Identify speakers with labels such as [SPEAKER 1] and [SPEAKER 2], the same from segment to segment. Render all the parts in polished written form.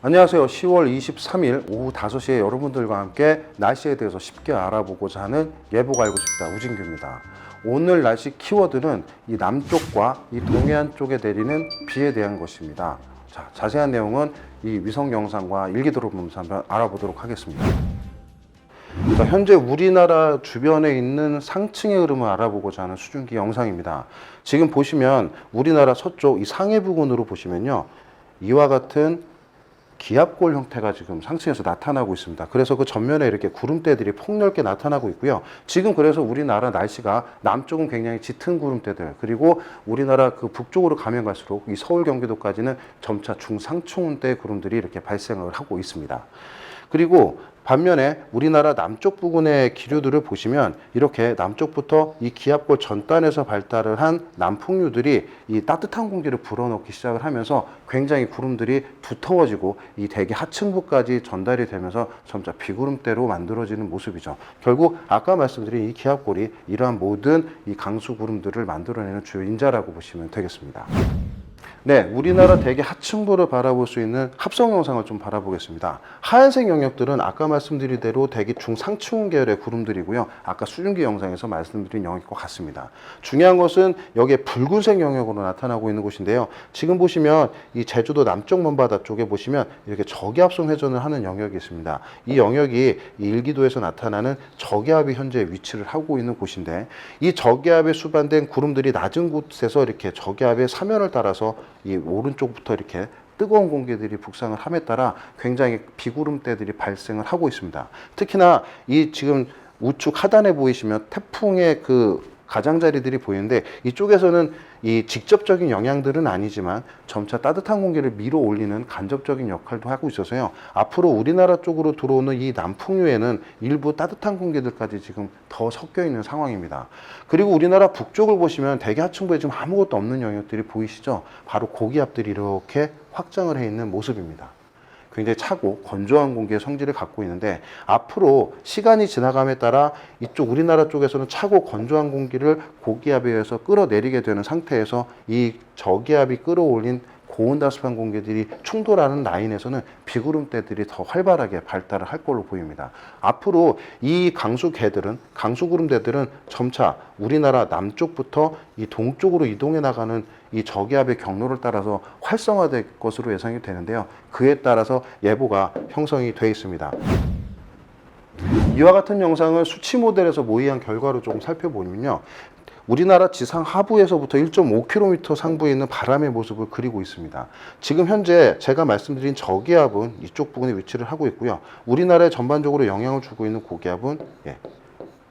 [SPEAKER 1] 안녕하세요. 10월 23일 오후 5시에 여러분들과 함께 날씨에 대해서 쉽게 알아보고자 하는 예보가 알고 싶다 우진규입니다. 오늘 날씨 키워드는 이 남쪽과 이 동해안 쪽에 내리는 비에 대한 것입니다. 자, 자세한 내용은 이 위성 영상과 일기도를 보면서 한번 알아보도록 하겠습니다. 자, 현재 우리나라 주변에 있는 상층의 흐름을 알아보고자 하는 수증기 영상입니다. 지금 보시면 우리나라 서쪽 이 상해 부근으로 보시면요, 이와 같은 기압골 형태가 지금 상층에서 나타나고 있습니다. 그래서 그 전면에 이렇게 구름대들이 폭넓게 나타나고 있고요. 지금 그래서 우리나라 날씨가 남쪽은 굉장히 짙은 구름대들, 그리고 우리나라 그 북쪽으로 가면 갈수록 이 서울 경기도까지는 점차 중상층대 구름들이 이렇게 발생을 하고 있습니다. 그리고 반면에 우리나라 남쪽 부근의 기류들을 보시면 이렇게 남쪽부터 이 기압골 전단에서 발달을 한 남풍류들이 이 따뜻한 공기를 불어넣기 시작을 하면서 굉장히 구름들이 두터워지고 이 대기 하층부까지 전달이 되면서 점차 비구름대로 만들어지는 모습이죠. 결국 아까 말씀드린 이 기압골이 이러한 모든 이 강수 구름들을 만들어내는 주요 인자라고 보시면 되겠습니다. 네, 우리나라 대기 하층부를 바라볼 수 있는 합성 영상을 좀 바라보겠습니다. 하얀색 영역들은 아까 말씀드린 대로 대기 중상층 계열의 구름들이고요. 아까 수증기 영상에서 말씀드린 영역과 같습니다. 중요한 것은 여기에 붉은색 영역으로 나타나고 있는 곳인데요. 지금 보시면 이 제주도 남쪽 먼바다 쪽에 보시면 이렇게 저기압성 회전을 하는 영역이 있습니다. 이 영역이 이 일기도에서 나타나는 저기압이 현재 위치를 하고 있는 곳인데, 이 저기압에 수반된 구름들이 낮은 곳에서 이렇게 저기압의 사면을 따라서 이 오른쪽부터 이렇게 뜨거운 공기들이 북상을 함에 따라 굉장히 비구름대들이 발생을 하고 있습니다. 특히나 이 지금 우측 하단에 보이시면 태풍의 그 가장자리들이 보이는데, 이쪽에서는 이 직접적인 영향들은 아니지만 점차 따뜻한 공기를 밀어 올리는 간접적인 역할도 하고 있어서요, 앞으로 우리나라 쪽으로 들어오는 이 남풍류에는 일부 따뜻한 공기들까지 지금 더 섞여 있는 상황입니다. 그리고 우리나라 북쪽을 보시면 대기 하층부에 지금 아무것도 없는 영역들이 보이시죠? 바로 고기압들이 이렇게 확장을 해 있는 모습입니다. 굉장히 차고 건조한 공기의 성질을 갖고 있는데, 앞으로 시간이 지나감에 따라 이쪽 우리나라 쪽에서는 차고 건조한 공기를 고기압에 의해서 끌어내리게 되는 상태에서 이 저기압이 끌어올린 고온다습한 공기들이 충돌하는 라인에서는 비구름대들이 더 활발하게 발달을 할 걸로 보입니다. 앞으로 이 강수구름대들은 점차 우리나라 남쪽부터 이 동쪽으로 이동해 나가는 이 저기압의 경로를 따라서 활성화될 것으로 예상이 되는데요. 그에 따라서 예보가 형성이 되어 있습니다. 이와 같은 영상을 수치 모델에서 모의한 결과로 조금 살펴보면요, 우리나라 지상 하부에서부터 1.5km 상부에 있는 바람의 모습을 그리고 있습니다. 지금 현재 제가 말씀드린 저기압은 이쪽 부근에 위치를 하고 있고요. 우리나라에 전반적으로 영향을 주고 있는 고기압은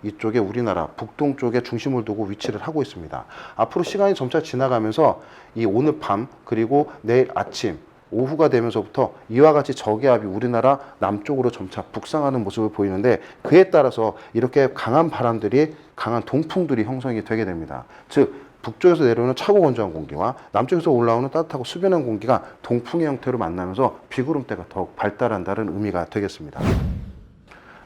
[SPEAKER 1] 이쪽에 우리나라 북동쪽에 중심을 두고 위치를 하고 있습니다. 앞으로 시간이 점차 지나가면서 이 오늘 밤 그리고 내일 아침 오후가 되면서부터 이와 같이 저기압이 우리나라 남쪽으로 점차 북상하는 모습을 보이는데, 그에 따라서 이렇게 강한 바람들이, 강한 동풍들이 형성이 되게 됩니다. 즉 북쪽에서 내려오는 차고 건조한 공기와 남쪽에서 올라오는 따뜻하고 수변한 공기가 동풍의 형태로 만나면서 비구름대가 더욱 발달한다는 의미가 되겠습니다.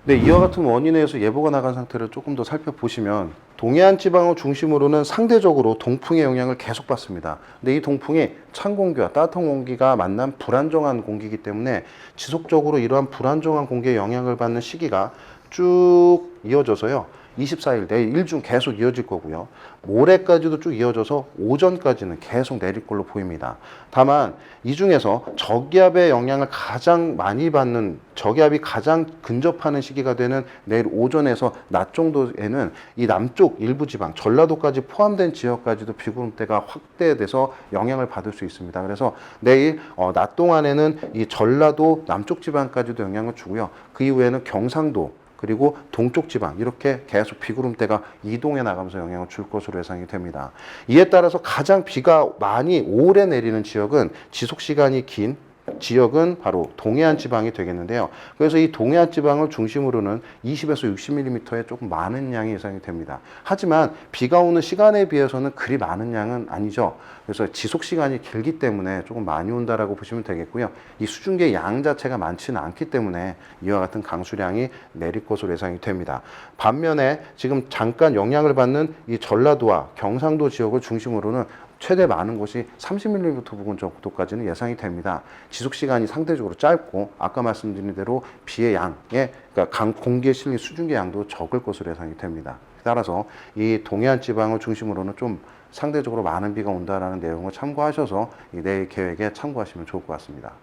[SPEAKER 1] 네, 이와 같은 원인에 의해서 예보가 나간 상태를 조금 더 살펴보시면, 동해안 지방을 중심으로는 상대적으로 동풍의 영향을 계속 받습니다. 근데 이 동풍이 찬 공기와 따뜻한 공기가 만난 불안정한 공기이기 때문에 지속적으로 이러한 불안정한 공기의 영향을 받는 시기가 쭉 이어져서요, 24일 내일 일중 계속 이어질 거고요. 모레까지도 쭉 이어져서 오전까지는 계속 내릴 걸로 보입니다. 다만 이 중에서 저기압의 영향을 가장 많이 받는, 저기압이 가장 근접하는 시기가 되는 내일 오전에서 낮 정도에는 이 남쪽 일부 지방, 전라도까지 포함된 지역까지도 비구름대가 확대돼서 영향을 받을 수 있습니다. 그래서 내일 낮 동안에는 이 전라도 남쪽 지방까지도 영향을 주고요. 그 이후에는 경상도 그리고 동쪽 지방 이렇게 계속 비구름대가 이동해 나가면서 영향을 줄 것으로 예상이 됩니다. 이에 따라서 가장 비가 많이 오래 내리는 지역은, 지속 시간이 긴 지역은 바로 동해안 지방이 되겠는데요. 그래서 이 동해안 지방을 중심으로는 20에서 60mm의 조금 많은 양이 예상이 됩니다. 하지만 비가 오는 시간에 비해서는 그리 많은 양은 아니죠. 그래서 지속 시간이 길기 때문에 조금 많이 온다라고 보시면 되겠고요. 이 수증기의 양 자체가 많지는 않기 때문에 이와 같은 강수량이 내릴 것으로 예상이 됩니다. 반면에 지금 잠깐 영향을 받는 이 전라도와 경상도 지역을 중심으로는 최대 많은 곳이 30mm 부근 정도까지는 예상이 됩니다. 지속 시간이 상대적으로 짧고 아까 말씀드린 대로 비의 양에 그러니까 공기에 실린 수증기 양도 적을 것으로 예상이 됩니다. 따라서 이 동해안 지방을 중심으로는 좀 상대적으로 많은 비가 온다라는 내용을 참고하셔서 이 내일 계획에 참고하시면 좋을 것 같습니다.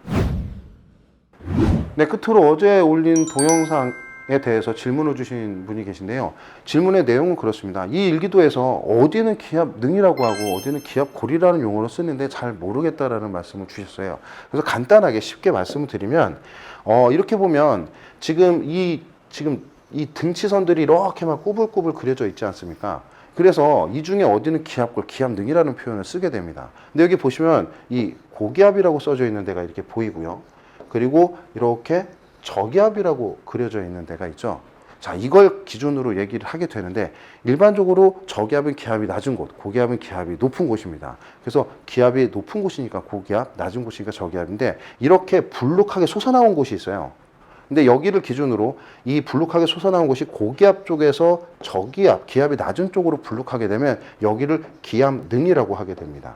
[SPEAKER 1] 네, 끝으로 어제 올린 동영상에 대해서 질문을 주신 분이 계신데요. 질문의 내용은 그렇습니다. 이 일기도에서 어디는 기압 능이라고 하고 어디는 기압 고리라는 용어를 쓰는데 잘 모르겠다라는 말씀을 주셨어요. 그래서 간단하게 쉽게 말씀을 드리면 이렇게 보면 지금 이 등치선들이 이렇게 막 꾸불꾸불 그려져 있지 않습니까? 그래서 이 중에 어디는 기압골, 기압능이라는 표현을 쓰게 됩니다. 근데 여기 보시면 이 고기압이라고 써져 있는 데가 이렇게 보이고요. 그리고 이렇게 저기압이라고 그려져 있는 데가 있죠. 자, 이걸 기준으로 얘기를 하게 되는데 일반적으로 저기압은 기압이 낮은 곳, 고기압은 기압이 높은 곳입니다. 그래서 기압이 높은 곳이니까 고기압, 낮은 곳이니까 저기압인데 이렇게 불룩하게 솟아나온 곳이 있어요. 근데 여기를 기준으로 이 불룩하게 솟아나온 곳이 고기압 쪽에서 저기압, 기압이 낮은 쪽으로 불룩하게 되면 여기를 기압능이라고 하게 됩니다.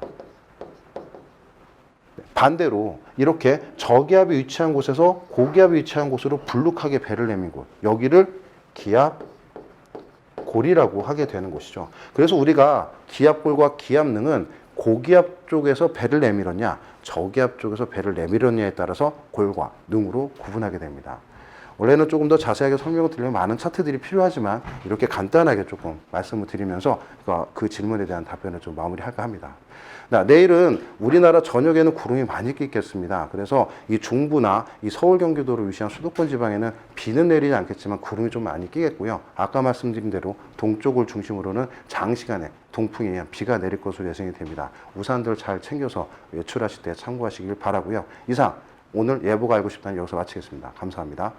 [SPEAKER 1] 반대로 이렇게 저기압이 위치한 곳에서 고기압이 위치한 곳으로 불룩하게 배를 내민 곳, 여기를 기압골이라고 하게 되는 곳이죠. 그래서 우리가 기압골과 기압능은 고기압 쪽에서 배를 내밀었냐, 저기압 쪽에서 배를 내밀었냐에 따라서 골과 능으로 구분하게 됩니다. 원래는 조금 더 자세하게 설명을 드리려면 많은 차트들이 필요하지만 이렇게 간단하게 조금 말씀을 드리면서 그 질문에 대한 답변을 좀 마무리할까 합니다. 내일은 우리나라 전역에는 구름이 많이 끼겠습니다. 그래서 이 중부나 이 서울 경기도를 위시한 수도권 지방에는 비는 내리지 않겠지만 구름이 좀 많이 끼겠고요. 아까 말씀드린 대로 동쪽을 중심으로는 장시간에 동풍에 의한 비가 내릴 것으로 예상이 됩니다. 우산들 잘 챙겨서 외출하실 때 참고하시길 바라고요. 이상 오늘 예보가 알고 싶다는 여기서 마치겠습니다. 감사합니다.